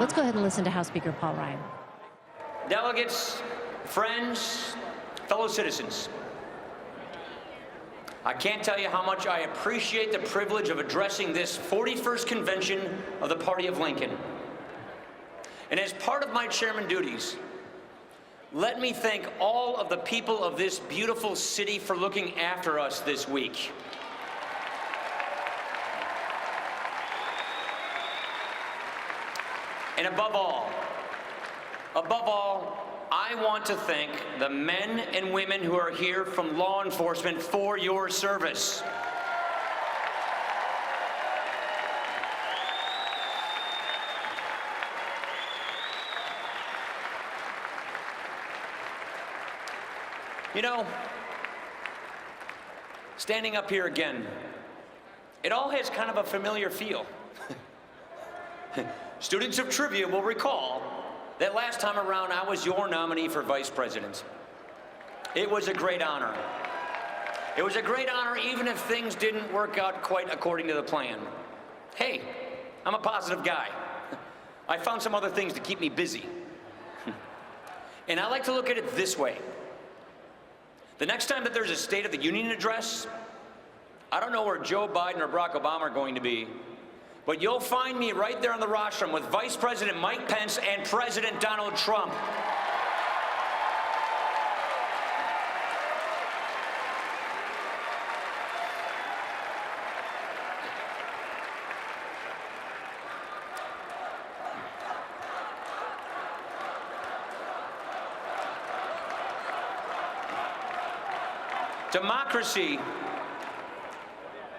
Let's go ahead and listen to House Speaker Paul Ryan. Delegates, friends, fellow citizens, I can't tell you how much I appreciate the privilege of addressing this 41st convention of the Party of Lincoln. And as part of my chairman duties, let me thank all of the people of this beautiful city for looking after us this week. And above all, I want to thank the men and women who are here from law enforcement for your service. You know, standing up here again, it all has kind of a familiar feel. Students of trivia will recall that last time around I was your nominee for vice president. It was a great honor. It was a great honor even if things didn't work out quite according to the plan. Hey, I'm a positive guy. I found some other things to keep me busy. And I like to look at it this way. The next time that there's a State of the Union address, I don't know where Joe Biden or Barack Obama are going to be, but you'll find me right there on the rostrum with Vice President Mike Pence and President Donald Trump.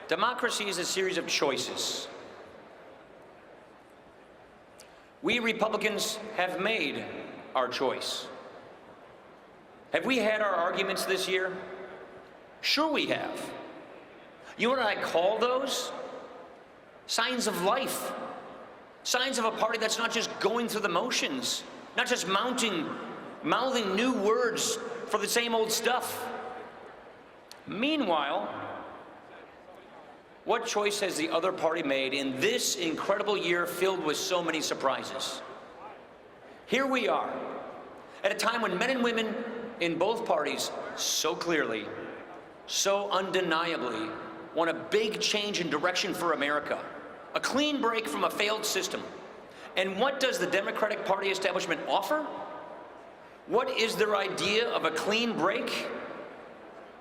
Democracy is a series of choices. We Republicans have made our choice. Have we had our arguments this year? Sure we have. You know what I call those? Signs of life. Signs of a party that's not just going through the motions, not just mouthing new words for the same old stuff. Meanwhile, what choice has the other party made in this incredible year filled with so many surprises? Here we are, at a time when men and women in both parties so clearly, so undeniably want a big change in direction for America, a clean break from a failed system. And what does the Democratic Party establishment offer? What is their idea of a clean break?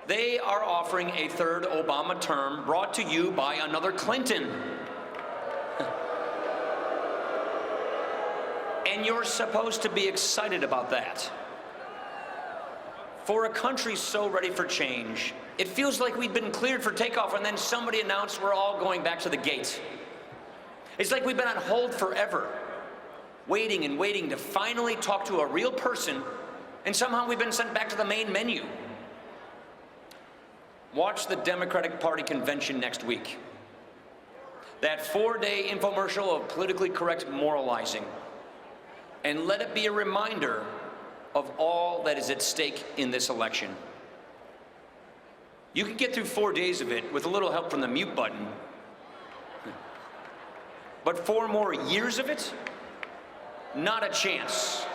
They are offering a third Obama term brought to you by another Clinton. And you're supposed to be excited about that. For a country so ready for change, it feels like we've been cleared for takeoff and then somebody announced we're all going back to the gate. It's like we've been on hold forever, waiting and waiting to finally talk to a real person, and somehow we've been sent back to the main menu. Watch the Democratic Party convention next week. That 4-day infomercial of politically correct moralizing. And let it be a reminder of all that is at stake in this election. You can get through 4 days of it with a little help from the mute button. But 4 more years of it? Not a chance.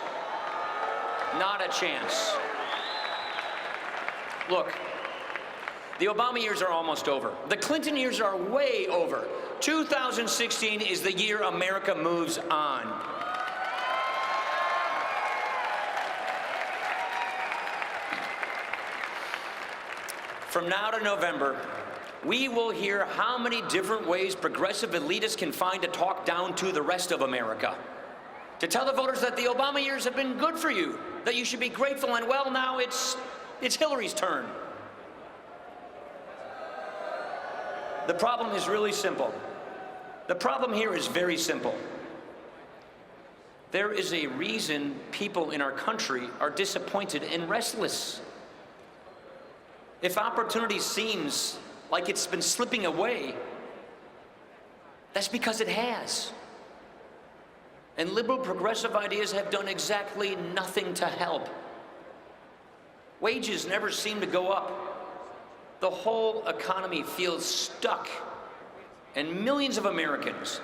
Not a chance. Look, the Obama years are almost over. The Clinton years are way over. 2016 is the year America moves on. From now to November, we will hear how many different ways progressive elitists can find to talk down to the rest of America. To tell the voters that the Obama years have been good for you, that you should be grateful, and well, now it's Hillary's turn. The problem is really simple. The problem here is very simple. There is a reason people in our country are disappointed and restless. If opportunity seems like it's been slipping away, that's because it has. And liberal progressive ideas have done exactly nothing to help. Wages never seem to go up. The whole economy feels stuck. And millions of Americans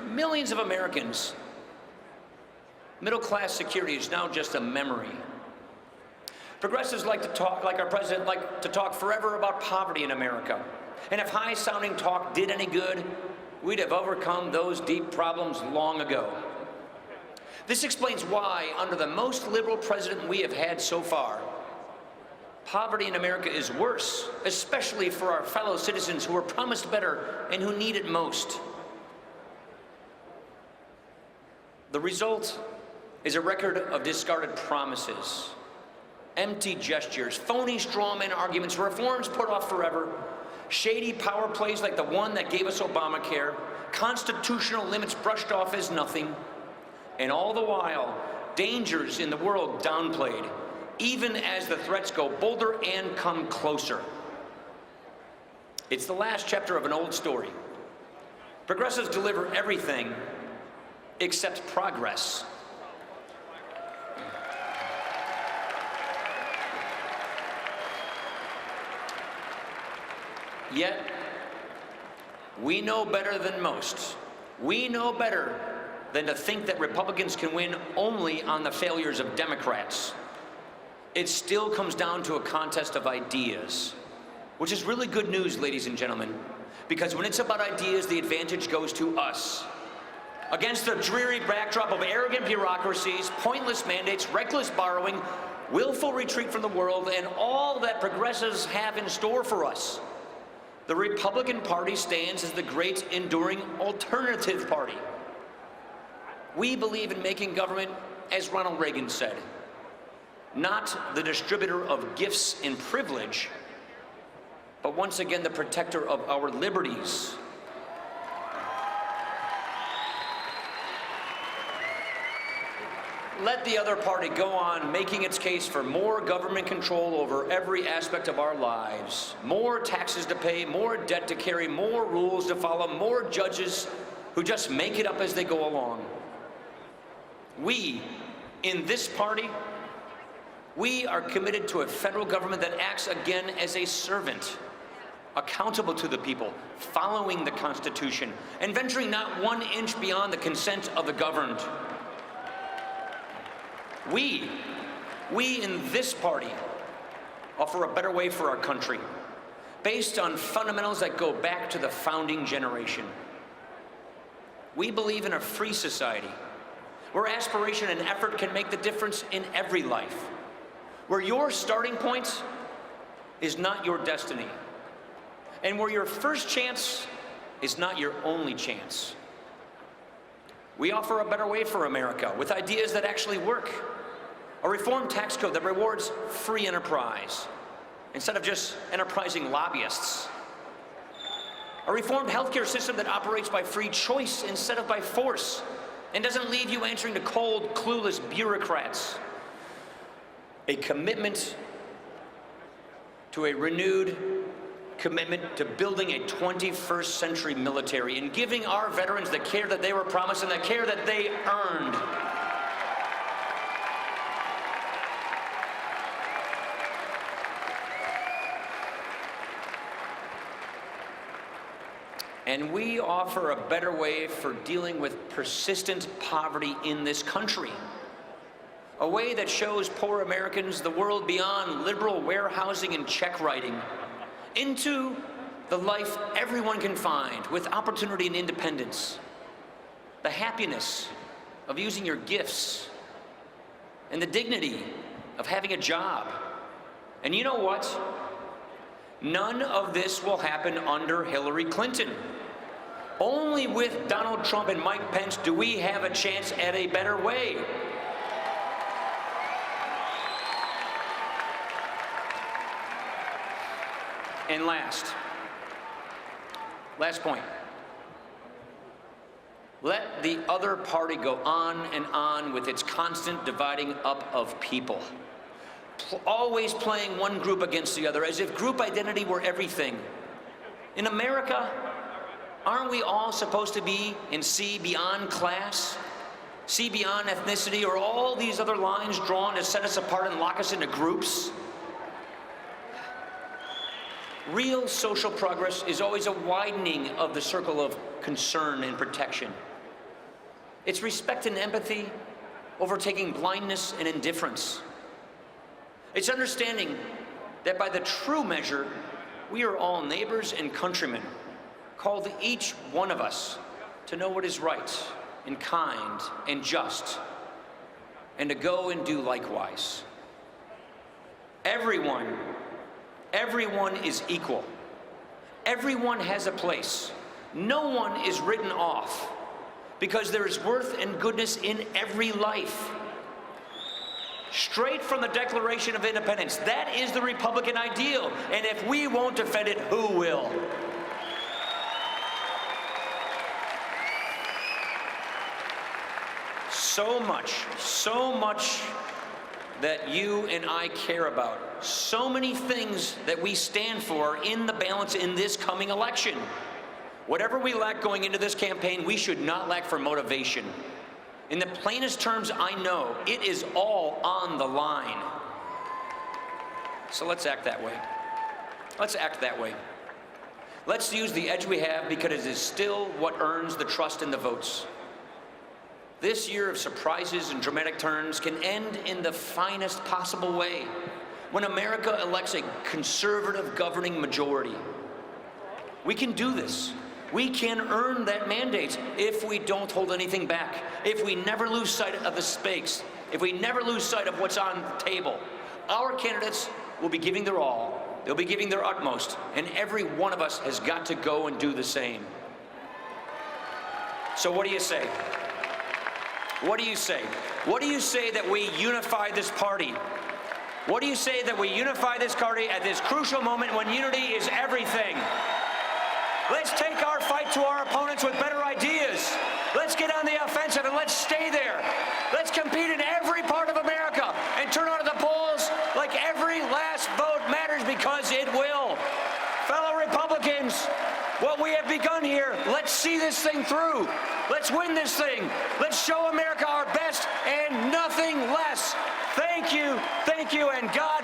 Middle-class security is now just a memory. Progressives like to talk, like our president, like to talk forever about poverty in America. And if high-sounding talk did any good, we'd have overcome those deep problems long ago. This explains why, under the most liberal president we have had so far, poverty in America is worse, especially for our fellow citizens who were promised better and who need it most. The result is a record of discarded promises, empty gestures, phony strawman arguments, reforms put off forever, shady power plays like the one that gave us Obamacare, constitutional limits brushed off as nothing, and all the while, dangers in the world downplayed, even as the threats go bolder and come closer. It's the last chapter of an old story. Progressives deliver everything except progress. Yet, we know better than most. We know better than to think that Republicans can win only on the failures of Democrats. It still comes down to a contest of ideas, which is really good news, ladies and gentlemen, because when it's about ideas, the advantage goes to us. Against the dreary backdrop of arrogant bureaucracies, pointless mandates, reckless borrowing, willful retreat from the world, and all that progressives have in store for us, the Republican Party stands as the great enduring alternative party. We believe in making government, as Ronald Reagan said, not the distributor of gifts and privilege, but once again the protector of our liberties. Let the other party go on making its case for more government control over every aspect of our lives, more taxes to pay, more debt to carry, more rules to follow, more judges who just make it up as they go along. We, in this party, we are committed to a federal government that acts again as a servant, accountable to the people, following the Constitution, and venturing not 1 inch beyond the consent of the governed. We in this party offer a better way for our country, based on fundamentals that go back to the founding generation. We believe in a free society, where aspiration and effort can make the difference in every life, where your starting point is not your destiny, and where your first chance is not your only chance. We offer a better way for America with ideas that actually work. A reformed tax code that rewards free enterprise instead of just enterprising lobbyists. A reformed healthcare system that operates by free choice instead of by force and doesn't leave you answering to cold, clueless bureaucrats. A commitment to a renewed commitment to building a 21st century military and giving our veterans the care that they were promised and the care that they earned. And we offer a better way for dealing with persistent poverty in this country. A way that shows poor Americans the world beyond liberal warehousing and check writing, into the life everyone can find with opportunity and independence. The happiness of using your gifts, and the dignity of having a job. And you know what? None of this will happen under Hillary Clinton. Only with Donald Trump and Mike Pence do we have a chance at a better way. And last point. Let the other party go on and on with its constant dividing up of people. Always playing one group against the other, as if group identity were everything. In America, aren't we all supposed to be and see beyond class, see beyond ethnicity, or all these other lines drawn to set us apart and lock us into groups? Real social progress is always a widening of the circle of concern and protection. It's respect and empathy overtaking blindness and indifference. It's understanding that by the true measure, we are all neighbors and countrymen, called each one of us to know what is right and kind and just, and to go and do likewise. Everyone is equal. Everyone has a place. No one is written off, because there is worth and goodness in every life. Straight from the Declaration of Independence, that is the Republican ideal, and if we won't defend it, who will? So much that you and I care about. So many things that we stand for in the balance in this coming election. Whatever we lack going into this campaign, we should not lack for motivation. In the plainest terms I know, it is all on the line. So let's act that way. Let's act that way. Let's use the edge we have, because it is still what earns the trust and the votes. This year of surprises and dramatic turns can end in the finest possible way, when America elects a conservative governing majority. We can do this. We can earn that mandate if we don't hold anything back, if we never lose sight of the stakes, if we never lose sight of what's on the table. Our candidates will be giving their all. They'll be giving their utmost, and every one of us has got to go and do the same. So what do you say? What do you say? What do you say that we unify this party? What do you say that we unify this party at this crucial moment when unity is everything? Let's take our fight to our opponents with better ideas. Let's get on the offensive and let's stay there. Let's compete in every part of America and turn out of the polls like every last vote matters, because it will. Fellow Republicans, what we have begun here, let's see this thing through. Let's win this thing. Let's show America our best and nothing less. Thank you, and God